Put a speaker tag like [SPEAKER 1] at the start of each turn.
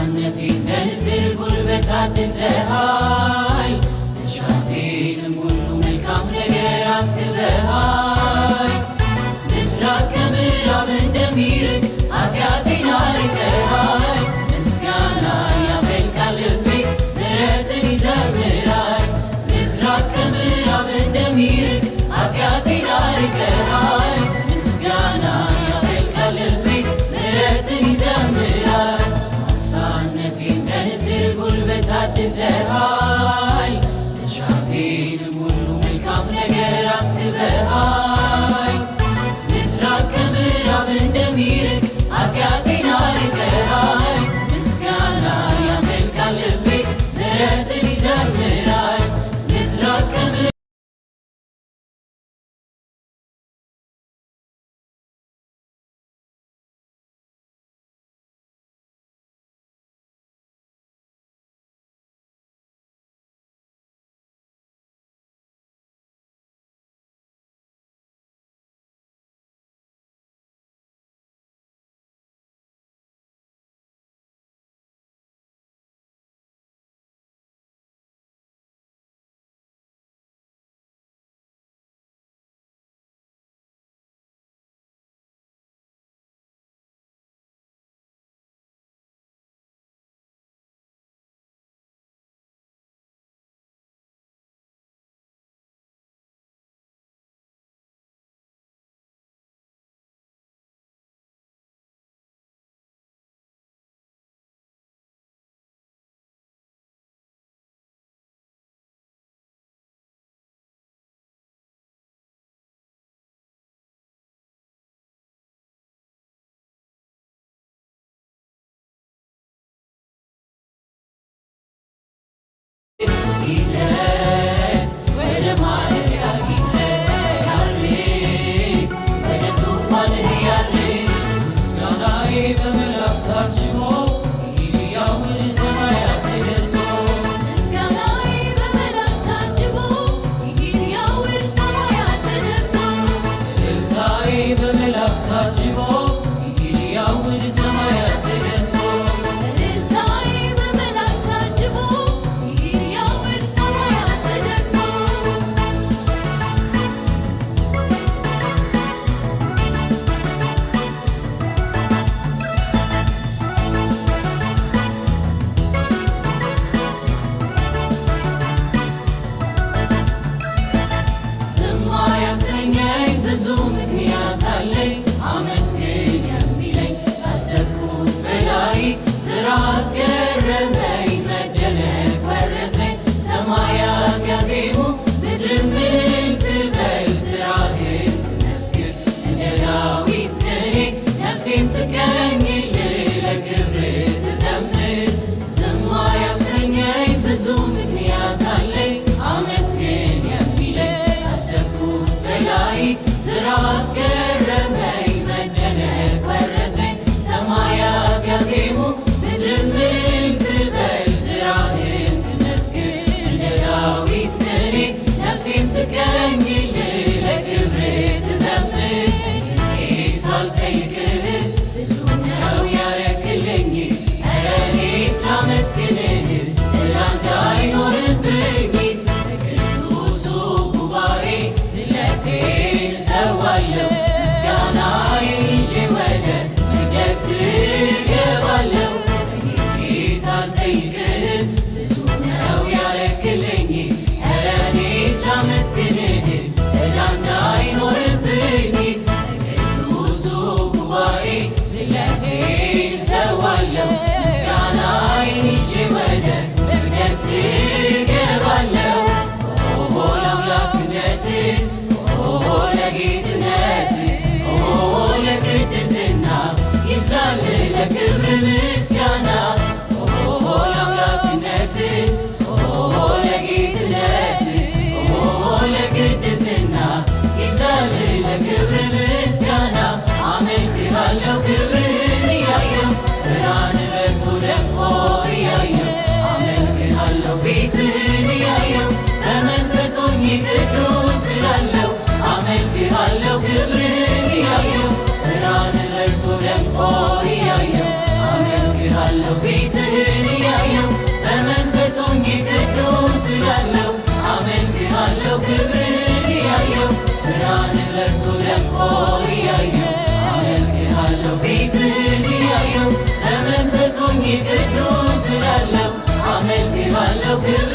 [SPEAKER 1] ነፃነቴን ለንስር ጉልበት አድሰሃል። መሻቴንም ሁሉ መልካም ነገር አስበሃል። ምስራቅ ከምዕራብ እንደሚርቅ ኃጢአቴን አርቀሃል። ምስጋና ያፈልቃል ልቤ ምሕረትን ይዘምራል። ምስራቅ ከምዕራብ እንደሚርቅ ኃጢአቴን አርቀሃል። ምስጋና ያፈልቃል ልቤ ምሕረትን ይዘምራል። ነፃነቴን ለንስር ጉልበት አድሰሃል። መሻቴንም ሁሉ መልካም ነገር አስበሃል። ምስራቅ ከምዕራብ እንደሚርቅ ኃጢአቴን አርቀሃል። ምስጋና ያፈልቃል ልቤ ምሕረትን ይዘምራል። ምስራቅ ይድረስ ወደ ማደሪያ ይድረስ ያርግ ወደ ዙፋንህ ያርግ። ምስጋናዬ በመላእክት ታጅቦ ይልያው ወደ ሰማያት ደርሶ ምስጋናዬ በመላእክት ታጅቦ ይልያው ወደ ሰማያት ደርሶ እልልታዬ በመላእክት ታጅቦ ይልያው ወደ ሰማያት ደርሶ ብዙ ምክንያት አለኝ አመስግን የሚለኝ ካሰብኩት በላይ ስራ አስገረመኝ መደነቅ ወረሰኝ። ሰማያት ያዜሙ ምድርም እልል ትበል ስራህን ትመስክር እንደ ዳዊት ቅኔ ነፍሴም ትቀኝልህ ለክብርህ ትዘምር። ዝም ያሰኘኝ ብዙ ምክንያት አለኝ አመስግን የሚለኝ ካሰብኩት በላይ ስራ አስገረመኝ መደነቅ ወረሰኝ። ሰማያት ያዜሙ ምድርም እልል ትበል ስራህን ትመስክር እንደ ዳዊት ቅኔ ነፍሴም ትቀኝልህ ለክብርህ ትዘምር። እኔ ሳልጠይቅህ ብዙ ነው ያረክልኝ ኧረ እኔስ ላመስግንህ ላንተ አይኖርብኝ በቅዱሱ ጉባኤ ስለቴን እሰዋለሁ። ምስጋናዬን ይዤ ወደ መቅደስ እገባለሁ። ጠይቄ ሳልጠይቅህ ብዙ ነው ያረክልኝ ኧረ እኔስ ላመስግንህ ላንተ አይኖርብኝ በቅዱሱ ጉባኤ ስለቴን እሰዋለሁ። ምስጋናዬን ይዤ ወደ መቅደስ እገባለሁ። ኦ ለአምላክነትህ ለጌትነትህ ለቅድስና ይብዛልህ ለክብር ምስጋና። ለአምላክነትህ ለጌትነትህ ለቅድስና ይብዛልህ ለክብር ምስጋና። አመልክሃለሁ ክብርህን እያየሁ ብርሃን በርቶ ደምቆ እያየሁ አመልክሃለሁ ፊትህን እያየሁ በመንፈስ ሆኜ ቅዱስ ስላለው አመልክሃለሁ ክብርህን እያየሁ ብርሃን በርቶ ደምቆ እያየሁ አመልክሃለሁ ፊትህን ክብር